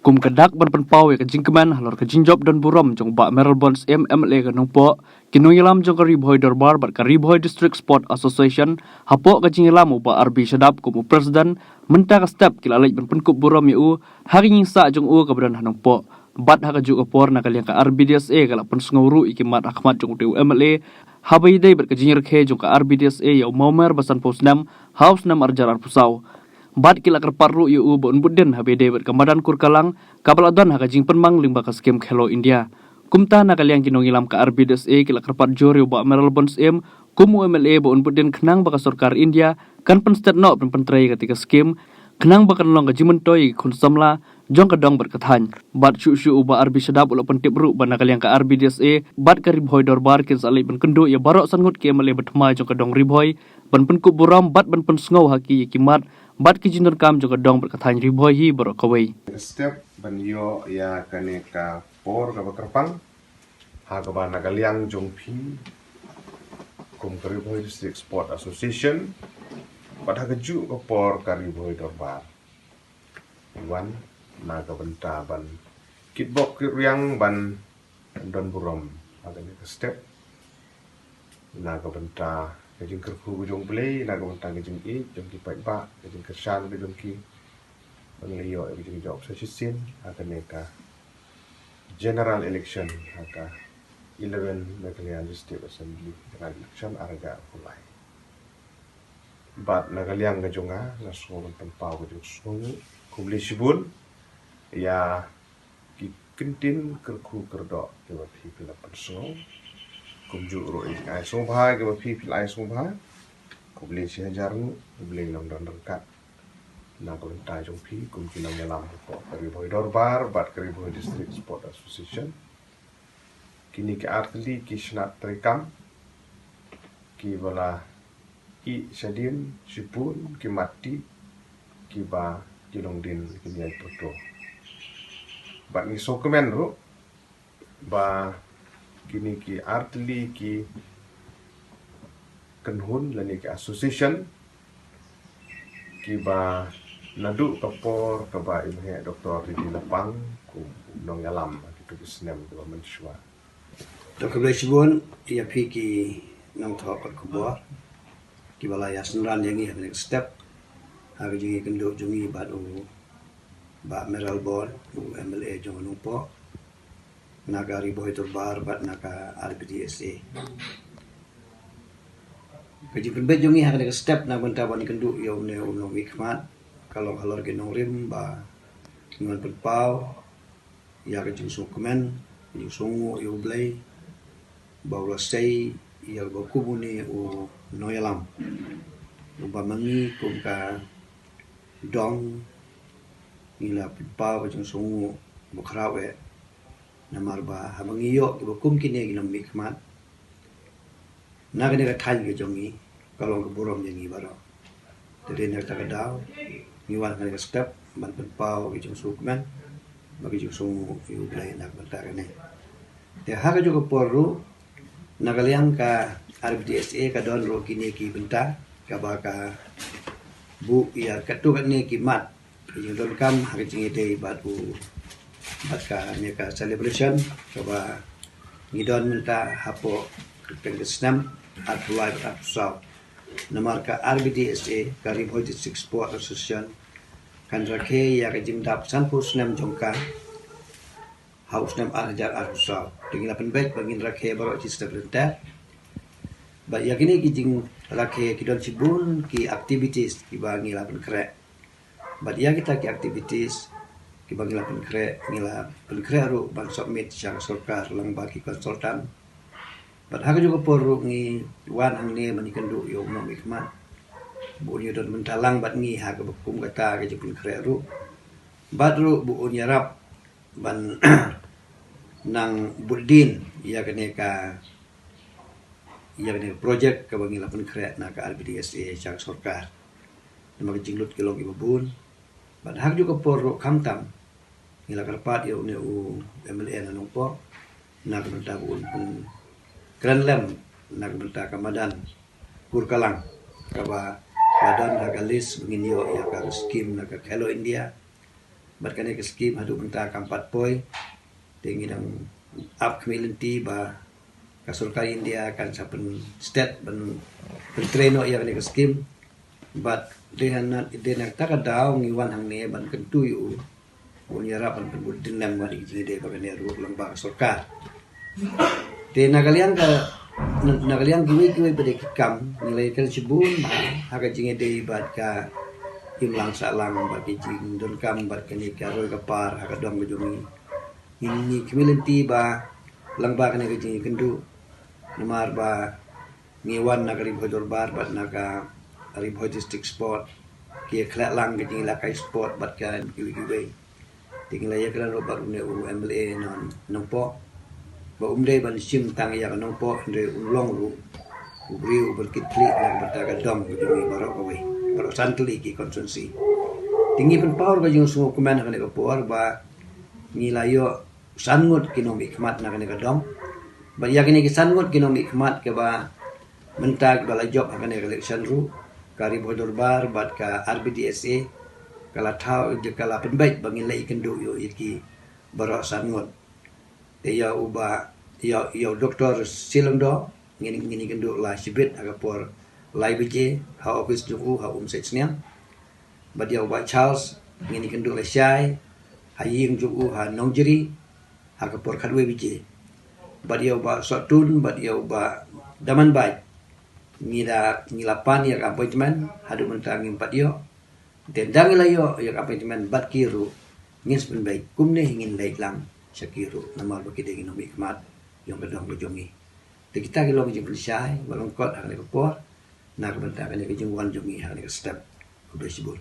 Kum kedak berpenpau ya kajing keman halor kajing job dan buram jong bak Merrill Bonds MLA kanong po kinong ilam jong kariboy darbar bat kariboy District Sport Association hapo kajing ilam ubak RB Shadap kumu presiden menta ka step kilalaj berpenkup buram ya hari nyingsa jong keberan hanong po bat hakaju opor nakaliang ka RBDSA kalak pensenguru ikimat Ahmad jong tu MLA habai dai bat kajing rekhe jong ka RBDSA ya Momer basan posnam house nam arjar pusau bat kila kerparu yu bon budden habe David kamadan kurkalang kabaladan hakajing penmang limba ka skem Hello India kumta nakaliang kinong ilam ka RBDSA kila kerpat jori ba Merrill Bonds kumu MLA bon budden kenang baka sarkar India kan penstet no pentrai ketika skem kenang baka long gajimen toy kun samla jong kadong berkathan bat syu uba RB Shadap ulo pentip ru ban nakaliang ka RBDSA bat ka ribhoy dorbar kin salai ben kendu ya barok sangut ke MLA betma jong kadong ribhoy ban penkup buram bat ban pensngau haki kimat bat kijinur kam juga dong berkatanya riboy hi berokawai. Step banyo ya kaneka por kabakarpang hagaba nagaliang jongpi kum kariboy District Sport Association bat hagaju ko por kariboy dorbar iwan nagabenta ban kitbok kiryang ban don burom haganeka step nagabenta kajing kerku jong play naga mentang kajing jong ki pai ba kajing kersan be jong ki banglio kajing job sesisin akan neka general election aka 11 Nagalian District Assembly general election araga mulai bat nagaliang gajonga naso tempau kajing sungu kubli sibun ya ki kentin kerku kerdok ke bapi pila persong kumju ro ai sobha ke bapi pil ai sobha kubli si hajarnu kubli long don dekat na ko ta jong pi kum ki nang yalam ko kariboy dorbar bat kariboy District Sport Association kini ke artli ki snat trikam ki bala ki sadin sipun ki mati ki ba ki long din ki nyai poto bat ni sokemen ro ba kini ki artli ki kenhun lani ki association ki ba nadu kapor ka ba imhe Dr. Ridi Lapang ku nong yalam ki bisnem ki ba mensua Dr. Blesibun ia pi ki nong thok ko bo ki bala ya senran yang i next step hari jingi kendo jungi ba do ba Merrill Bond MLA jong po naga riboy dorbar bat naga RBDSA kaji penbe jongi hak ada step na benta ban kendu yo ne uno wikmat kalau halor genong rim ba ngan penpau ya kaji sukumen yo sungu yo blay ba ulah stay ya ba kubuni u noyalam ba mangi kum ka dong ila penpau kaji sungu bukrawe namar ba habangiyo ibu kum kini ginam mikmat naga nega thal ge jongi kalau burom jengi baro dari nega takadaw niwan nega step ban penpau ge jong sukman bagi jong sungu yu blay nak bantarane te haga juga porru nagaliang ka RBDSA ka don ro kini ki benta ka ba ka bu ya katu ni ki mat jong don kam haga jingi dei batu maka mereka celebration coba ngidon minta hapo pengesnam atulai atusau nomor ka RBDSA Kariboy District Sport Association kan rakhe ya ka jimdap sanpus nam jongka haus nam arjar atusau dengan penbaik bangin rakhe baro cista perintah ba yakini ki jing rakhe kidon cibun ki activities ki bangi lapan krek ba ya kita ki activities kibagi lapan kre ngila penkre ru ban submit sang sarkar lang bagi konsultan padahal juga poru ngi wan hang ne manikendu yo no mikmat bunyi don mentalang bat ngi ha ke bekum kata ke jepun kre ru badru bu nyarap ban nang budin ya keneka ya kene project ke bagi lapan kre na ke RBDSA sang sarkar nama jinglut kilong ibun padahal juga poru kamtam ngila karpat yo ne u MLA na nungpo nak benta pun kranlem nak benta kamadan kurkalang kaba badan nagalis ngin yo ya ka skim nak Hello India bat kane ke skim hadu benta kampat poi tinggi dang up community ba kasulka India kan sapen state ben treno ya kane ke skim bat dengan tak daw ngiwan hang ne ban kentu yu unyara ban budin nam wa di de ba kane ru lamba kasulka de nagalian giwe pada kam nilai kan sibun ba haga jinge de bat ka imlang salang bat jing don kam bat kani ka roi ka par haga dong bujumi ini community ba lang ba kani ka jing kendu namar ba ngiwan nagari bodor bar bat naga ari boy district sport ki khlak lang ka jing la kai sport bat ka giwe tinggal ya kan ro baru ne MLA non po ba umde ban sim tang ya kan po ndre ulong ru ubri berkitli lang bertaga dom bujumi barok away baru santli ki konsumsi tinggi pen power ka jung sungu kuman ka ne power ba nilayo sangut kinomi khmat na ka ne dom ba ya kini ki sangut kinomi khmat ke ba mentag bala job ka ne election ru kari bodor bar bat ka RBDSA kala thau je kala penbaik bangin lai kendu yo iki barok sangut ya uba ya doktor silong do ngini kendu la sibit aga por lai bije ha office juku ha setsnya but ya uba Charles ngini kendu la syai ha ying juku ha nongjeri ha ka por kadwe bije but ya uba sotun but ya uba daman bai ngilapan ya appointment hadu mentang empat yo tendang layo ya appointment bat kiru ngis penbaik kumne ingin lai lang Syakiru nama bagi dia ingin hikmat yang kedong berjongi. Kita kalau menjadi pelisai, balongkot akan dikepor, nak bentar akan dikejungan jongi akan dikestep, kudu sibuk.